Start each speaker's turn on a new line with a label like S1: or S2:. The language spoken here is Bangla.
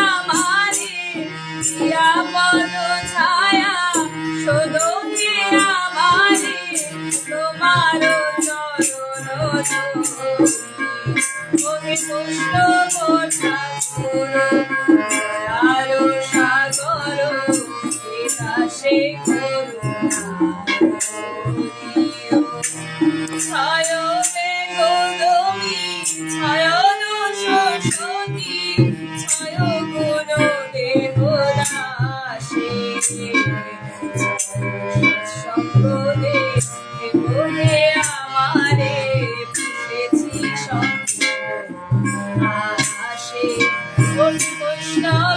S1: আমারে দিয়া পদ ছায়া শোধো হে আমারে তোমার চরণ ওহে কৃষ্ণ ঠাকুর দয়ার সাগর বিকাশে করুণা ছায় মেঘদমি ছায় সরস্বতী ছায় গুণ দেহ দাসে সঙ্গদে হে আমারে পিছেছি সঙ্গ আসে বৈষ্ণব